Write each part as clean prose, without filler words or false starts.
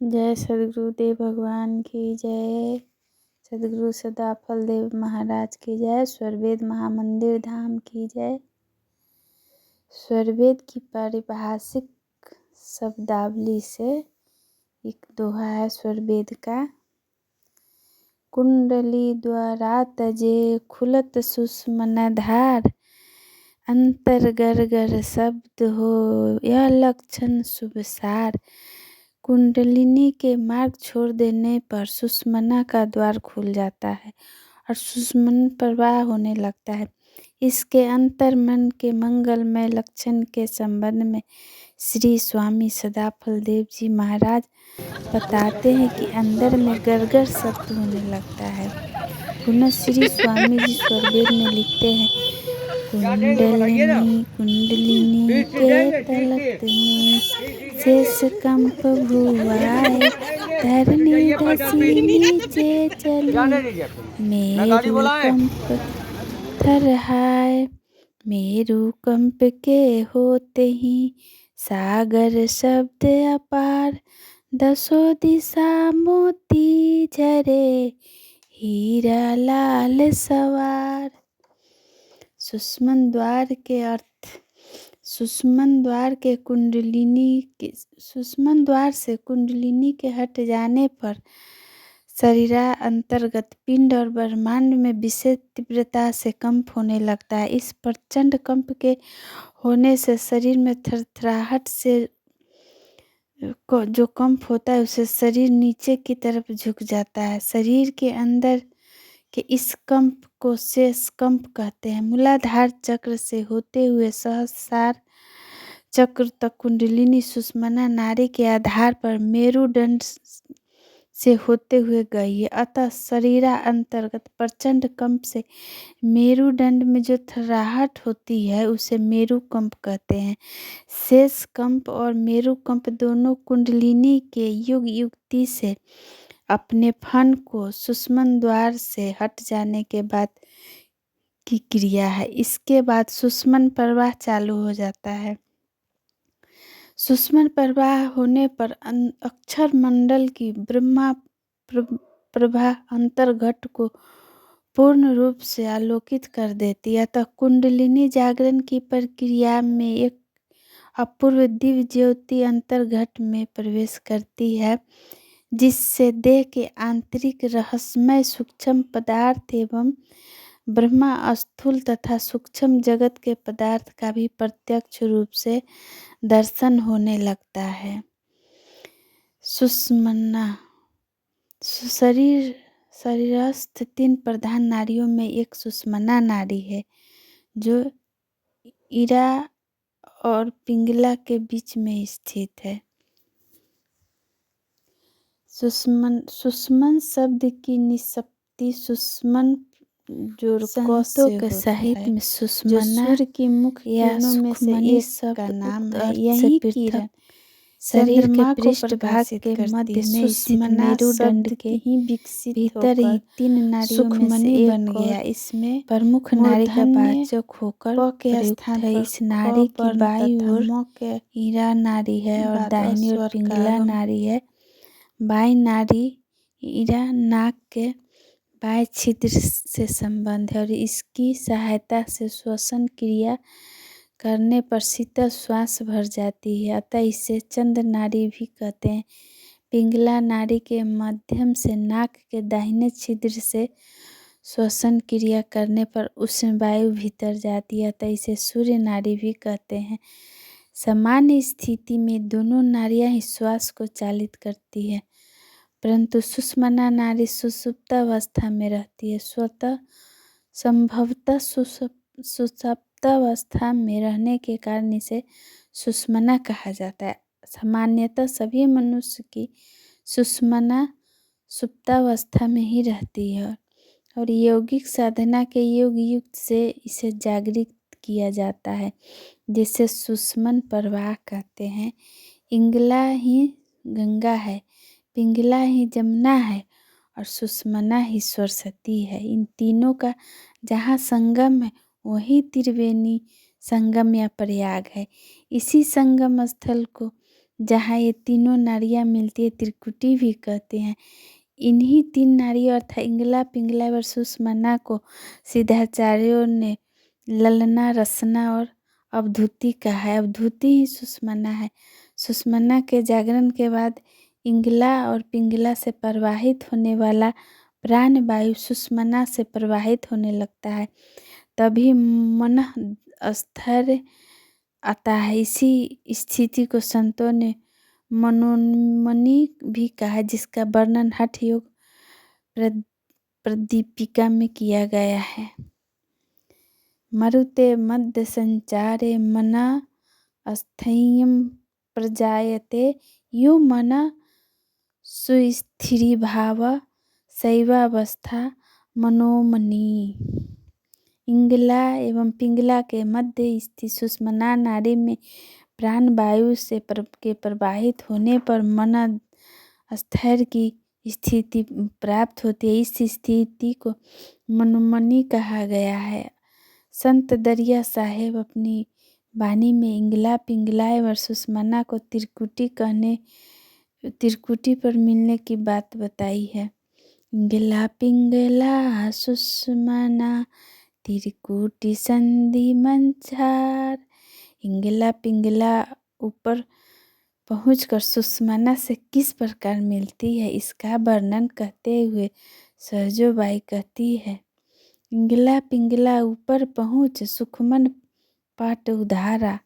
जय सद्गुरुदेव भगवान की जय। सद्गुरु सदाफल देव महाराज की जय। स्वरवेद महामंदिर धाम की जय। स्वरवेद की पारिभाषिक शब्दावली से एक दोहा है स्वरवेद का। कुंडली द्वारा तजे खुलत सुषमनाधार, अंतर गर गर शब्द हो यह लक्षण शुभसार। कुंडलिनी के मार्ग छोड़ देने पर सुषमना का द्वार खुल जाता है और सुषमन प्रवाह होने लगता है। इसके अंतर मन के मंगलमय लक्षण के संबंध में श्री स्वामी सदाफल देव जी महाराज बताते हैं कि अंदर में गरगर शब्द होने लगता है। पुनः श्री स्वामी जी स्वरवेद में लिखते हैं, कुंडलिनी कुंडलिनी के तलत में शेष कंप भुआए, धरनी धसी नीचे चली मेरु कंप थरहाय। मेरु कंप के होते ही सागर शब्द अपार, दसों दिशा मोती झरे हीरा लाल सवार। सुषमन द्वार के अर्थ। सुषमन द्वार से कुंडलिनी के हट जाने पर शरीरा अंतर्गत पिंड और ब्रह्मांड में विशेष तीव्रता से कंप होने लगता है। इस प्रचंड कंप के होने से शरीर में थरथराहट से जो कंप होता है उससे शरीर नीचे की तरफ झुक जाता है। शरीर के अंदर के इस कंप को शेष कंप कहते हैं। मूलाधार चक्र से होते हुए सहस्रार चक्र तक कुंडलिनी सुषमना नाड़ी के आधार पर मेरुदंड से होते हुए गई है। अतः शरीरा अंतर्गत प्रचंड कंप से मेरुदंड में जो थरराहट होती है उसे मेरु कंप कहते हैं। शेष कंप और मेरु कंप दोनों कुंडलिनी के युग युक्ति से अपने फन को सुषमन द्वार से हट जाने के बाद की क्रिया है। इसके बाद सुषमन प्रवाह चालू हो जाता है। सुषमन प्रवाह होने पर अक्षर मंडल की ब्रह्मा प्रभा अंतर्घट को पूर्ण रूप से आलोकित कर देती है। अतः कुंडलिनी जागरण की प्रक्रिया में एक अपूर्व दिव्य ज्योति अंतर्घट में प्रवेश करती है, जिससे देह के आंतरिक रहस्यमय सूक्ष्म पदार्थ एवं ब्रह्मा स्थूल तथा सूक्ष्म जगत के पदार्थ का भी प्रत्यक्ष रूप से दर्शन होने लगता है। सुषमना शरीरस्थ 3 प्रधान नाड़ियों में एक सुषमना नाड़ी है जो इरा और पिंगला के बीच में स्थित है। सुषमन शब्द की निष्पत्ति सुषमन जो संतों के साहित्य में सुषमना सूर्य की मुख्य किरणों में से एक का नाम है। यही किरण शरीर के पृष्ठभाग के मध्य में सुषमना मेरुदंड के ही विकसित भीतर ही 3 नाड़ियों में से एक बन गया। इसमें प्रमुख नाड़ी का वाचक होकर के स्थान है। इस नाड़ी की बाईं ओर ईरा नाड़ी है और दाहिनी ओर पिंगला नाड़ी है। बाईं नाड़ी ईरा नाक के बाएं छिद्र से संबंध है और इसकी सहायता से श्वसन क्रिया करने पर शीतल श्वास भर जाती है। अतः इसे चंद्र नाड़ी भी कहते हैं। पिंगला नाड़ी के माध्यम से नाक के दाहिने छिद्र से श्वसन क्रिया करने पर उसमें वायु भीतर जाती है। अतः इसे सूर्य नाड़ी भी कहते हैं। सामान्य स्थिति में दोनों नाड़ियां ही श्वास को चालित करती है, परंतु सुषमना नाड़ी सुषुप्तावस्था में रहती है। संभवतः सुषुप्तावस्था में रहने के कारण इसे सुषमना कहा जाता है। सामान्यतः सभी मनुष्य की सुषमना सुप्तावस्था में ही रहती है और यौगिक साधना के योग युक्त से इसे जागृत किया जाता है, जिसे सुषमन प्रवाह कहते हैं। इंगला ही गंगा है, पिंगला ही जमुना है और सुषमना ही सरस्वती है। इन तीनों का जहाँ संगम है वही त्रिवेणी संगम या प्रयाग है। इसी संगम स्थल को जहाँ ये तीनों नारियाँ मिलती है त्रिकुटी भी कहते हैं। इन्हीं 3 नारियों अर्थात इंगला, पिंगला व सुषमना को सिद्धाचार्यों ने ललना, रसना और अवधूति कहा है। अवधूति ही सुषमना है। सुषमना के जागरण के बाद इंगला और पिंगला से प्रवाहित होने वाला प्राण वायु सुषमना से प्रवाहित होने लगता है, तभी मन स्थैर्य आता है। इसी स्थिति को संतों ने मनोन्मनी भी कहा, जिसका वर्णन हठ योग प्रदीपिका में किया गया है। मरुते मध्य संचारे मना स्थैर्यं प्रजायते यो मन सुस्थिरीभाव शैवावस्था मनोमनी। इंगला एवं पिंगला के मध्य स्थित सुषमना नाड़ी में प्राण वायु से के प्रवाहित होने पर मन स्थैर्य की स्थिति प्राप्त होती है। इस स्थिति को मनोमनी कहा गया है। संत दरिया साहेब अपनी वाणी में इंगला, पिंगला एवं सुषमना को त्रिकुटी पर मिलने की बात बताई है। इंगला, पिंगला, सुषमना त्रिकुटी संधि मंचार। इंगला, पिंगला ऊपर पहुंचकर सुषमना से किस प्रकार मिलती है, इसका वर्णन करते हुए सहजोबाई कहती है। इंगला, पिंगला ऊपर पहुँच सुखमन पाट उधारा।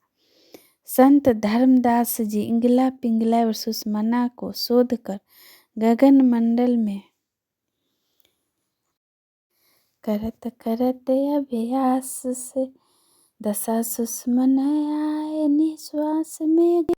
संत धर्मदास जी इंगला, पिंगला और सुषमना को शोध कर गगन मंडल में करत करत अभ्यास से दशा सुषमना आए निश्वास में